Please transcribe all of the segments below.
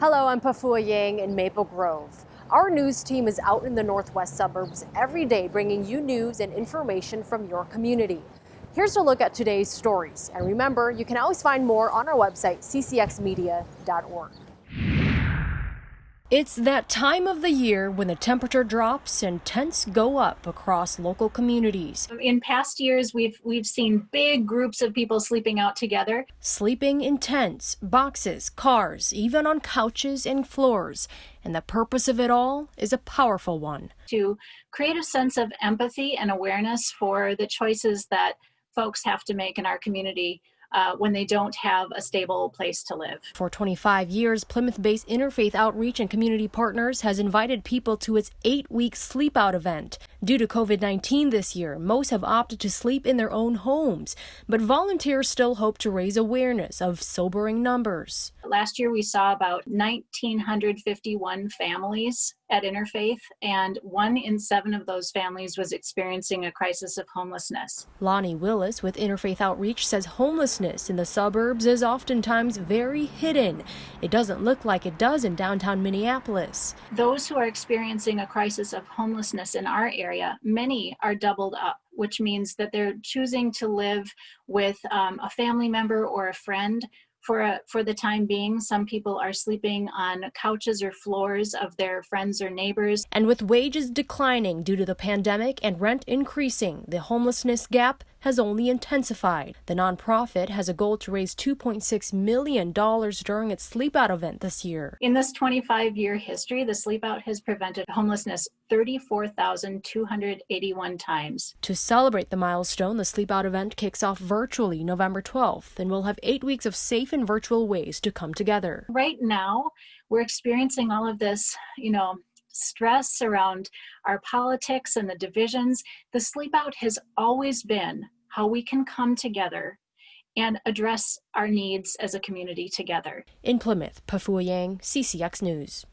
Hello, I'm Pafua Yang in Maple Grove. Our news team is out in the northwest suburbs every day bringing you news and information from your community. Here's a look at today's stories. And remember, you can always find more on our website, ccxmedia.org. It's that time of the year when the temperature drops and tents go up across local communities. In past years, we've seen big groups of people sleeping out together. Sleeping in tents, boxes, cars, even on couches and floors. And the purpose of it all is a powerful one. To create a sense of empathy and awareness for the choices that folks have to make in our community when they don't have a stable place to live. For 25 years, Plymouth-based Interfaith Outreach and Community Partners has invited people to its 8-week Sleepout event. Due to COVID-19 this year, most have opted to sleep in their own homes, but volunteers still hope to raise awareness of sobering numbers. Last year, we saw about 1,951 families at Interfaith, and 1 in 7 of those families was experiencing a crisis of homelessness. Lonnie Willis with Interfaith Outreach says homelessness in the suburbs is oftentimes very hidden. It doesn't look like it does in downtown Minneapolis. Those who are experiencing a crisis of homelessness in our area, many are doubled up, which means that they're choosing to live with a family member or a friend. For the time being, some people are sleeping on couches or floors of their friends or neighbors. And with wages declining due to the pandemic and rent increasing, the homelessness gap has only intensified. The nonprofit has a goal to raise $2.6 million during its Sleepout event this year. In this 25-year history, the Sleepout has prevented homelessness 34,281 times. To celebrate the milestone, the Sleepout event kicks off virtually November 12th and will have 8 weeks of safe and virtual ways to come together. Right now, we're experiencing all of this, stress around our politics and the divisions. The Sleepout has always been how we can come together and address our needs as a community together. In Plymouth, Pafua Yang, CCX News.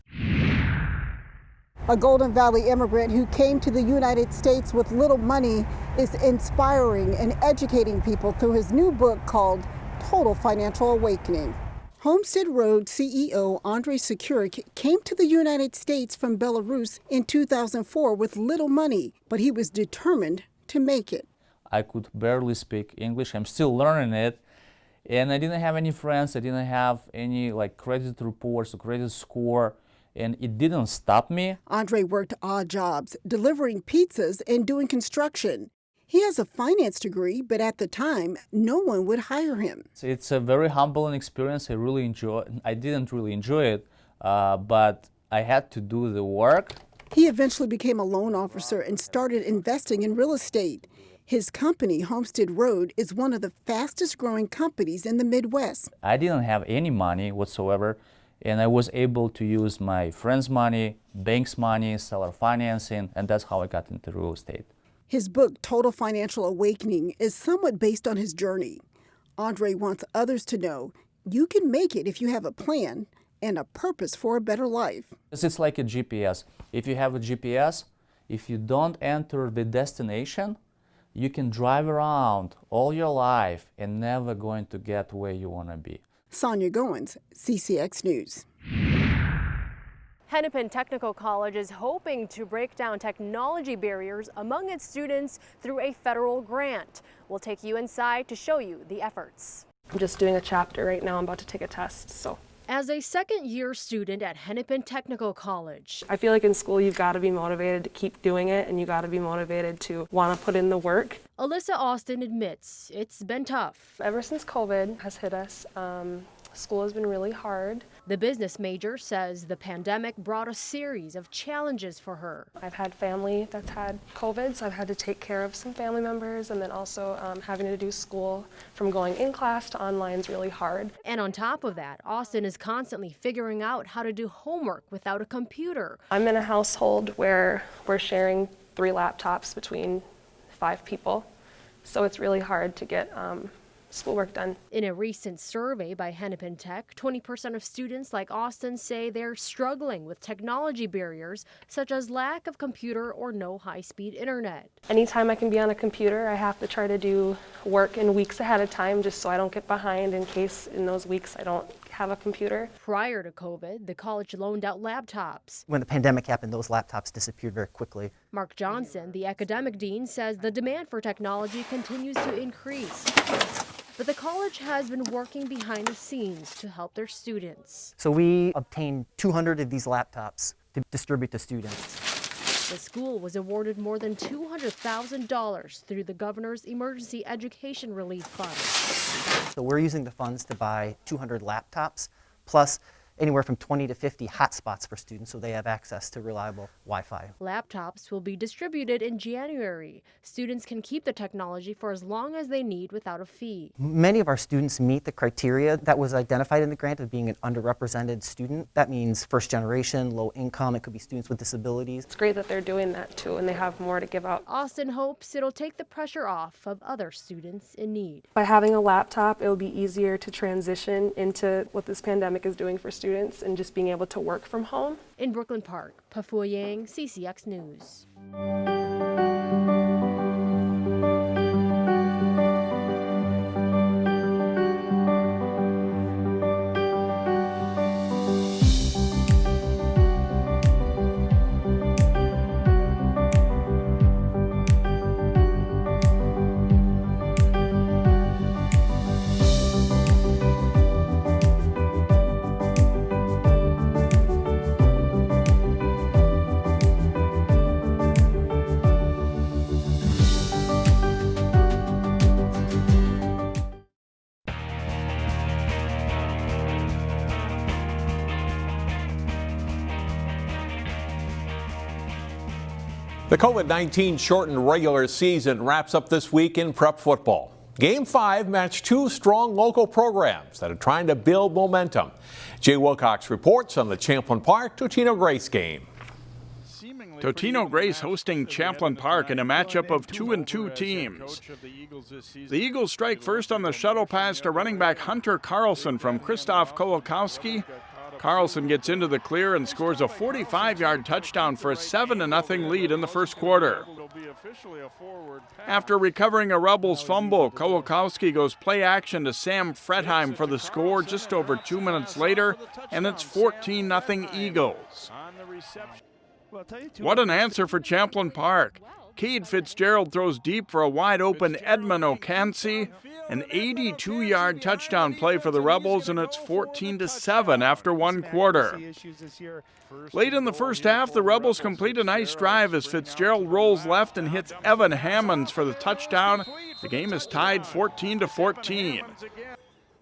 A Golden Valley immigrant who came to the United States with little money is inspiring and educating people through his new book called Total Financial Awakening. Homestead Road CEO Andrei Sekurik came to the United States from Belarus in 2004 with little money, but he was determined to make it. I could barely speak English. I'm still learning it. And I didn't have any friends. I didn't have any credit reports or credit score. And it didn't stop me. Andrei worked odd jobs, delivering pizzas and doing construction. He has a finance degree, but at the time, no one would hire him. It's a very humbling experience. I didn't really enjoy it, but I had to do the work. He eventually became a loan officer and started investing in real estate. His company, Homestead Road, is one of the fastest growing companies in the Midwest. I didn't have any money whatsoever, and I was able to use my friends' money, bank's money, seller financing, and that's how I got into real estate. His book, Total Financial Awakening, is somewhat based on his journey. Andrei wants others to know you can make it if you have a plan and a purpose for a better life. It's like a GPS. If you have a GPS, if you don't enter the destination, you can drive around all your life and never going to get where you want to be. Sonia Goins, CCX News. Hennepin Technical College is hoping to break down technology barriers among its students through a federal grant. We'll take you inside to show you the efforts. I'm just doing a chapter right now. I'm about to take a test, so. As a second-year student at Hennepin Technical College, I feel like in school you've got to be motivated to keep doing it, and you got to be motivated to want to put in the work. Alyssa Austin admits it's been tough. Ever since COVID has hit us, school has been really hard. The business major says the pandemic brought a series of challenges for her. I've had family that's had COVID, so I've had to take care of some family members, and then also having to do school from going in class to online is really hard. And on top of that, Austin is constantly figuring out how to do homework without a computer. I'm in a household where we're sharing 3 laptops between 5 people, so it's really hard to get schoolwork done. In a recent survey by Hennepin Tech, 20% of students like Austin say they're struggling with technology barriers, such as lack of computer or no high-speed internet. Anytime I can be on a computer, I have to try to do work in weeks ahead of time just so I don't get behind in case in those weeks I don't have a computer. Prior to COVID, the college loaned out laptops. When the pandemic happened, those laptops disappeared very quickly. Mark Johnson, the academic dean, says the demand for technology continues to increase. But the college has been working behind the scenes to help their students. So we obtained 200 of these laptops to distribute to students. The school was awarded more than $200,000 through the governor's Emergency Education Relief Fund. So we're using the funds to buy 200 laptops, plus anywhere from 20 to 50 hotspots for students so they have access to reliable Wi-Fi. Laptops will be distributed in January. Students can keep the technology for as long as they need without a fee. Many of our students meet the criteria that was identified in the grant of being an underrepresented student. That means first generation, low income, it could be students with disabilities. It's great that they're doing that too, and they have more to give out. Austin hopes it'll take the pressure off of other students in need. By having a laptop, it'll be easier to transition into what this pandemic is doing for students and just being able to work from home. In Brooklyn Park, Pafu Yang, CCX News. The COVID-19 shortened regular season wraps up this week in prep football. Game 5 matched two strong local programs that are trying to build momentum. Jay Wilcox reports on the Champlin Park Totino-Grace game. Totino-Grace hosting Champlin Park in a matchup of 2-2 teams. The Eagles strike first on the shuttle pass to running back Hunter Carlson from Krzysztof Kolakowski. Carlson gets into the clear and scores a 45-yard touchdown for a 7-0 lead in the first quarter. After recovering a Rebels fumble, Kolakowski goes play action to Sam Fretheim for the score just over 2 minutes later, and it's 14-0 Eagles. What an answer for Champlin Park. Cade Fitzgerald throws deep for a wide-open Edmund O'Cansey. An 82-yard touchdown play for the Rebels, and it's 14-7 after one quarter. Late in the first half, the Rebels complete a nice drive as Fitzgerald rolls left and hits Evan Hammonds for the touchdown. The game is tied 14-14.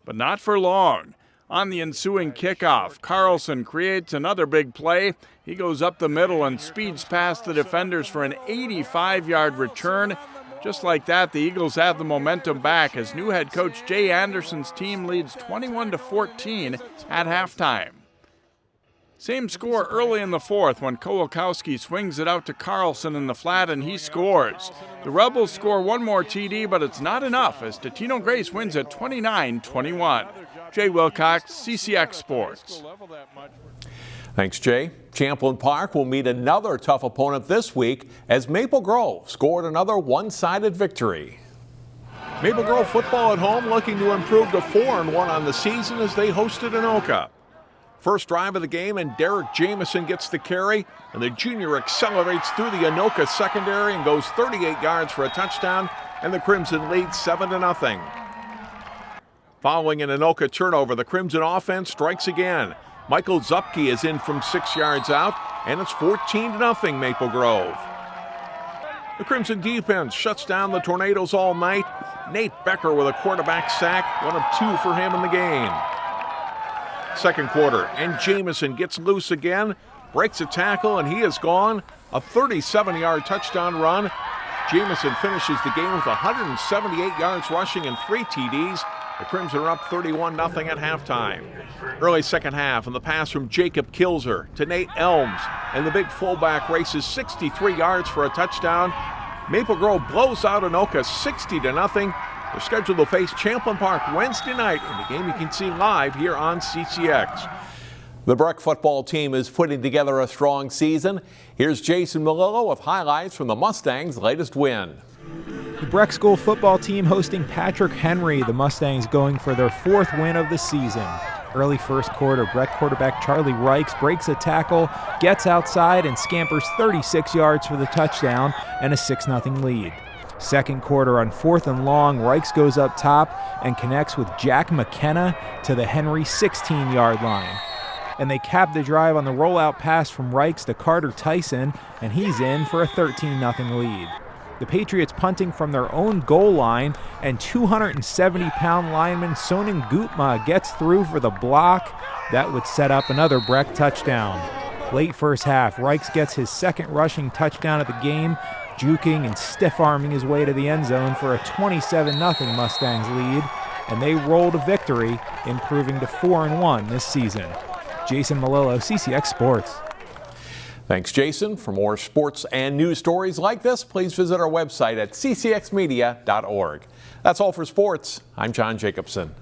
But not for long. On the ensuing kickoff, Carlson creates another big play. He goes up the middle and speeds past the defenders for an 85-yard return. Just like that, the Eagles have the momentum back as new head coach Jay Anderson's team leads 21-14 at halftime. Same score early in the fourth when Kolakowski swings it out to Carlson in the flat and he scores. The Rebels score one more TD, but it's not enough as Totino-Grace wins at 29-21. Jay Wilcox, CCX Sports. Thanks, Jay. Champlin Park will meet another tough opponent this week as Maple Grove scored another one-sided victory. Maple Grove football at home looking to improve to 4-1 on the season as they hosted Anoka. First drive of the game and Derek Jamison gets the carry, and the junior accelerates through the Anoka secondary and goes 38 yards for a touchdown, and the Crimson leads 7-0. Following an Anoka turnover, the Crimson offense strikes again. Michael Zupke is in from 6 yards out, and it's 14-0 Maple Grove. The Crimson defense shuts down the Tornadoes all night. Nate Becker with a quarterback sack, one of two for him in the game. Second quarter, and Jamison gets loose again, breaks a tackle, and he is gone. A 37-yard touchdown run. Jamison finishes the game with 178 yards rushing and 3 TDs. The Crimson are up 31-0 at halftime. Early second half, and the pass from Jacob Kilzer to Nate Elms, and the big fullback races 63 yards for a touchdown. Maple Grove blows out Anoka 60-0, They're scheduled to face Champlin Park Wednesday night in a game you can see live here on CCX. The Breck football team is putting together a strong season. Here's Jason Melillo with highlights from the Mustangs' latest win. The Breck School football team hosting Patrick Henry, the Mustangs going for their 4th win of the season. Early first quarter, Breck quarterback Charlie Reichs breaks a tackle, gets outside, and scampers 36 yards for the touchdown and a 6-0 lead. Second quarter, on 4th and long, Reichs goes up top and connects with Jack McKenna to the Henry 16-yard line. And they cap the drive on the rollout pass from Reichs to Carter Tyson, and he's in for a 13-0 lead. The Patriots punting from their own goal line, and 270-pound lineman Sonen Gutma gets through for the block. That would set up another Breck touchdown. Late first half, Reichs gets his 2nd rushing touchdown of the game, juking and stiff-arming his way to the end zone for a 27-0 Mustangs lead, and they roll to victory, improving to 4-1 this season. Jason Melillo, CCX Sports. Thanks, Jason. For more sports and news stories like this, please visit our website at ccxmedia.org. That's all for sports. I'm John Jacobson.